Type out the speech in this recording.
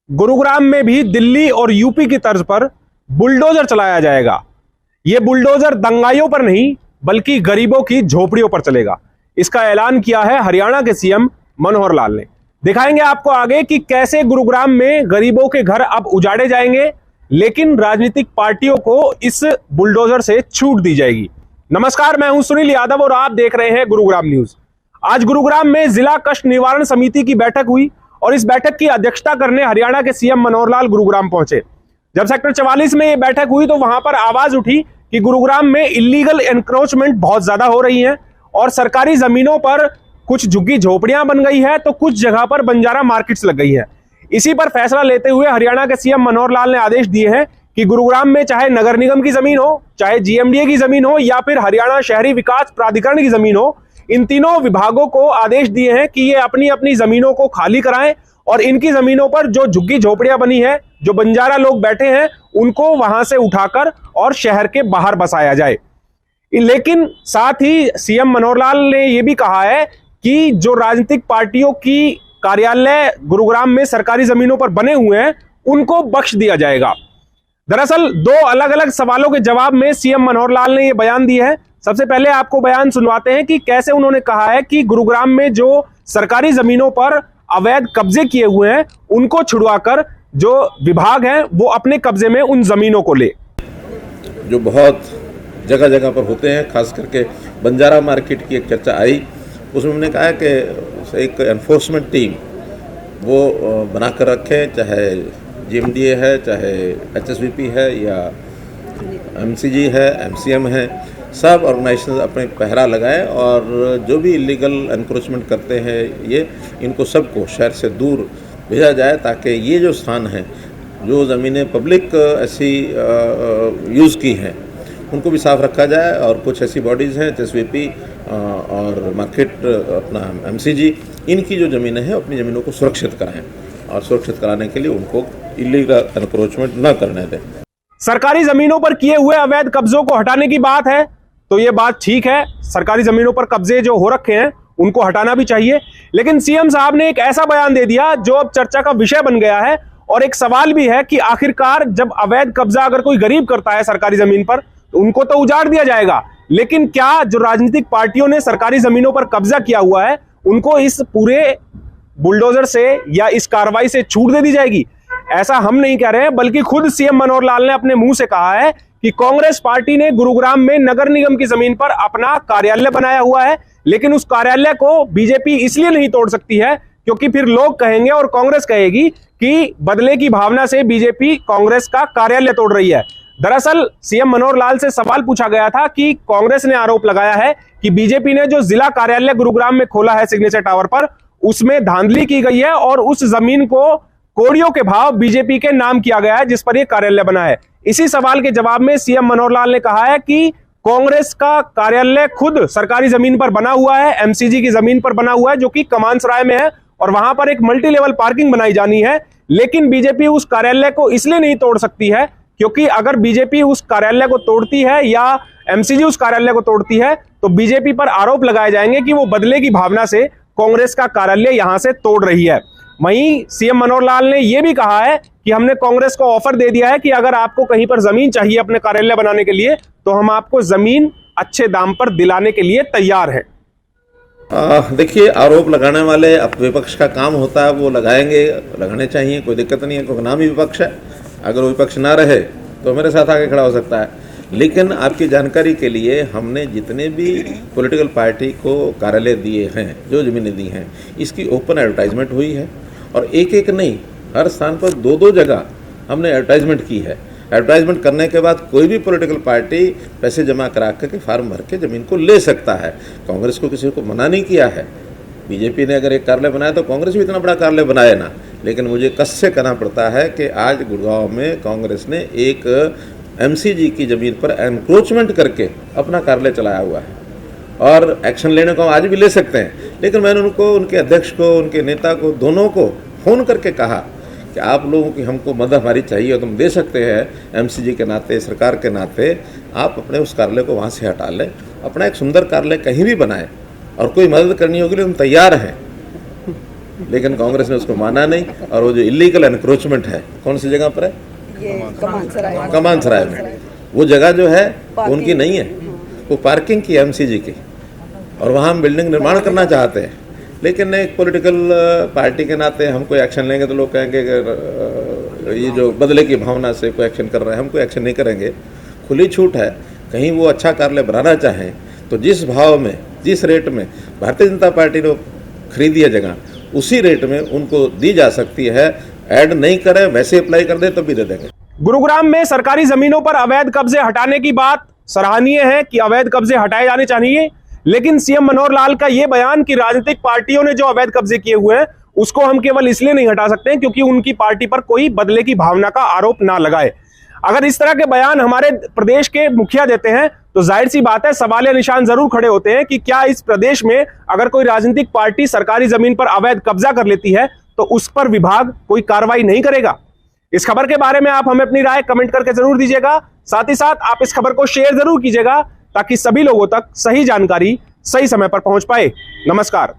गुरुग्राम में भी दिल्ली और यूपी की तर्ज पर बुलडोजर चलाया जाएगा। यह बुलडोजर दंगाइयों पर नहीं बल्कि गरीबों की झोपड़ियों पर चलेगा। इसका ऐलान किया है हरियाणा के सीएम मनोहर लाल ने। दिखाएंगे आपको आगे कि कैसे गुरुग्राम में गरीबों के घर अब उजाड़े जाएंगे, लेकिन राजनीतिक पार्टियों को इस बुलडोजर से छूट दी जाएगी। नमस्कार, मैं हूं सुनील यादव और आप देख रहे हैं गुरुग्राम न्यूज। आज गुरुग्राम में जिला कष्ट निवारण समिति की बैठक हुई और इस बैठक की अध्यक्षता करने हरियाणा के सीएम मनोहर लाल गुरुग्राम पहुंचे। जब सेक्टर 44 में यह बैठक हुई तो वहां पर आवाज उठी कि गुरुग्राम में इलीगल एनक्रोचमेंट बहुत ज्यादा हो रही है और सरकारी जमीनों पर कुछ झुग्गी झोपड़ियां बन गई है तो कुछ जगह पर बंजारा मार्केट्स लग गई है। इसी पर फैसला लेते हुए हरियाणा के सीएम मनोहर लाल ने आदेश दिए हैं कि गुरुग्राम में चाहे नगर निगम की जमीन हो, चाहे जीएमडीए की जमीन हो या फिर हरियाणा शहरी विकास प्राधिकरण की जमीन हो, इन तीनों विभागों को आदेश दिए हैं कि ये अपनी अपनी जमीनों को खाली कराएं और इनकी जमीनों पर जो झुग्गी झोपड़ियां बनी है, जो बंजारा लोग बैठे हैं, उनको वहां से उठाकर और शहर के बाहर बसाया जाए। लेकिन साथ ही सीएम मनोहर लाल ने यह भी कहा है कि जो राजनीतिक पार्टियों की कार्यालय गुरुग्राम में सरकारी जमीनों पर बने हुए हैं उनको बख्श दिया जाएगा। दरअसल दो अलग अलग सवालों के जवाब में सीएम मनोहर लाल ने यह बयान दिया है। सबसे पहले आपको बयान सुनवाते हैं कि कैसे उन्होंने कहा है कि गुरुग्राम में जो सरकारी जमीनों पर अवैध कब्जे किए हुए हैं उनको छुड़वाकर जो विभाग है वो अपने कब्जे में उन जमीनों को ले। जो बहुत जगह जगह पर होते हैं, खास करके बंजारा मार्केट की एक चर्चा आई, उसमें हमने कहा कि एक एनफोर्समेंट टीम वो बना कर रखें, चाहे जीएमडीए है, चाहे एचएसवीपी है या एमसीजी है, एमसीएम है, सब ऑर्गेनाइजेशन अपने पहरा लगाएं और जो भी इलीगल एनक्रोचमेंट करते हैं इनको सबको शहर से दूर भेजा जाए ताकि ये जो स्थान है, जो ज़मीनें पब्लिक ऐसी यूज़ की हैं, उनको भी साफ रखा जाए। और कुछ ऐसी बॉडीज़ हैं एचएसवीपी और मार्केट अपना एमसीजी, इनकी जो ज़मीनें हैं अपनी ज़मीनों को सुरक्षित कराएं और सुरक्षित कराने के लिए उनको इलीगल एनक्रोचमेंट न करने दें। सरकारी जमीनों पर किए हुए अवैध कब्जों को हटाने की बात है तो ये बात ठीक है, सरकारी जमीनों पर कब्जे जो हो रखे हैं उनको हटाना भी चाहिए। लेकिन सीएम साहब ने एक ऐसा बयान दे दिया जो अब चर्चा का विषय बन गया है और एक सवाल भी है कि आखिरकार जब अवैध कब्जा अगर कोई गरीब करता है सरकारी जमीन पर तो उनको तो उजाड़ दिया जाएगा, लेकिन क्या जो राजनीतिक पार्टियों ने सरकारी जमीनों पर कब्जा किया हुआ है उनको इस पूरे बुलडोजर से या इस कार्रवाई से छूट दे दी जाएगी? ऐसा हम नहीं कह रहे हैं, बल्कि खुद सीएम मनोहर लाल ने अपने मुंह से कहा है कि कांग्रेस पार्टी ने गुरुग्राम में नगर निगम की जमीन पर अपना कार्यालय बनाया हुआ है, लेकिन उस कार्यालय को बीजेपी इसलिए नहीं तोड़ सकती है क्योंकि फिर लोग कहेंगे और कांग्रेस कहेगी कि बदले की भावना से बीजेपी कांग्रेस का कार्यालय तोड़ रही है। दरअसल सीएम मनोहर लाल से सवाल पूछा गया था कि कांग्रेस ने आरोप लगाया है कि बीजेपी ने जो जिला कार्यालय गुरुग्राम में खोला है सिग्नेचर टावर पर, उसमें धांधली की गई है और उस जमीन को कोड़ियों के भाव बीजेपी के नाम किया गया है जिस पर यह कार्यालय बना है। इसी सवाल के जवाब में सीएम मनोहर लाल ने कहा है कि कांग्रेस का कार्यालय खुद सरकारी जमीन पर बना हुआ है, एमसीजी की जमीन पर बना हुआ है जो कि कमानसराय में है और वहां पर एक मल्टी लेवल पार्किंग बनाई जानी है, लेकिन बीजेपी उस कार्यालय को इसलिए नहीं तोड़ सकती है क्योंकि अगर बीजेपी उस कार्यालय को तोड़ती है या एमसीजी उस कार्यालय को तोड़ती है तो बीजेपी पर आरोप लगाए जाएंगे कि वो बदले की भावना से कांग्रेस का कार्यालय यहां से तोड़ रही है। वहीं सीएम मनोहर लाल ने यह भी कहा है कि हमने कांग्रेस को ऑफर दे दिया है कि अगर आपको कहीं पर जमीन चाहिए अपने कार्यालय बनाने के लिए तो हम आपको जमीन अच्छे दाम पर दिलाने के लिए तैयार हैं। देखिए, आरोप लगाने वाले अब विपक्ष का काम होता है, वो लगाने चाहिए, कोई दिक्कत नहीं है, क्योंकि नाम ही विपक्ष है। अगर विपक्ष ना रहे तो मेरे साथ आके खड़ा हो सकता है। लेकिन आपकी जानकारी के लिए हमने जितने भी पॉलिटिकल पार्टी को कार्यालय दिए हैं, जो ज़मीनें दी हैं, इसकी ओपन एडवर्टाइजमेंट हुई है और एक एक नहीं, हर स्थान पर दो दो जगह हमने एडवर्टाइजमेंट की है। एडवर्टाइजमेंट करने के बाद कोई भी पॉलिटिकल पार्टी पैसे जमा करा करके फार्म भर के ज़मीन को ले सकता है। कांग्रेस को किसी को मना नहीं किया है। बीजेपी ने अगर एक कार्यालय बनाया तो कांग्रेस भी इतना बड़ा कार्यालय बनाए ना, लेकिन मुझे कस से कहना पड़ता है कि आज गुड़गांव में कांग्रेस ने एक एमसीजी की ज़मीन पर एनक्रोचमेंट करके अपना कार्यालय चलाया हुआ है और एक्शन लेने को हम आज भी ले सकते हैं। लेकिन मैंने उनको, उनके अध्यक्ष को, उनके नेता को, दोनों को फ़ोन करके कहा कि आप लोगों की हमको मदद हमारी चाहिए और तुम दे सकते हैं एमसीजी के नाते, सरकार के नाते, आप अपने उस कार्यालय को वहाँ से हटा लें, अपना एक सुंदर कार्यालय कहीं भी बनाएं और कोई मदद करनी होगी तो हम तैयार हैं। लेकिन कांग्रेस ने उसको माना नहीं। और वो जो इलीगल एनक्रोचमेंट है, कौन सी जगह पर है? ये कमानसराय कमानसराय में। वो जगह जो है वो उनकी नहीं है, वो पार्किंग की एमसीजी की, और वहाँ हम बिल्डिंग निर्माण करना चाहते हैं। लेकिन एक पॉलिटिकल पार्टी के नाते हम कोई एक्शन लेंगे तो लोग कहेंगे कि ये जो बदले की भावना से कोई एक्शन कर रहे हैं, हम कोई एक्शन नहीं करेंगे। खुली छूट है, कहीं वो अच्छा कार्यालय बनाना चाहें तो जिस भाव में, जिस रेट में भारतीय जनता पार्टी ने खरीदी है जगह, उसी रेट में उनको दी जा सकती है। ऐड नहीं करें, वैसे अप्लाई कर दे तब भी दे देंगे। गुरुग्राम में सरकारी जमीनों पर अवैध कब्जे हटाने की बात सराहनीय है कि अवैध कब्जे हटाए जाने चाहिए, लेकिन सीएम मनोहर लाल का यह बयान कि राजनीतिक पार्टियों ने जो अवैध कब्जे किए हुए हैं उसको हम केवल इसलिए नहीं हटा सकते क्योंकि उनकी पार्टी पर कोई बदले की भावना का आरोप ना लगाए। अगर इस तरह के बयान हमारे प्रदेश के मुखिया देते हैं तो जाहिर सी बात है सवालिया निशान जरूर खड़े होते हैं कि क्या इस प्रदेश में अगर कोई राजनीतिक पार्टी सरकारी जमीन पर अवैध कब्जा कर लेती है तो उस पर विभाग कोई कार्रवाई नहीं करेगा। इस खबर के बारे में आप हमें अपनी राय कमेंट करके जरूर दीजिएगा। साथ ही साथ आप इस खबर को शेयर जरूर कीजिएगा ताकि सभी लोगों तक सही जानकारी सही समय पर पहुंच पाए। नमस्कार।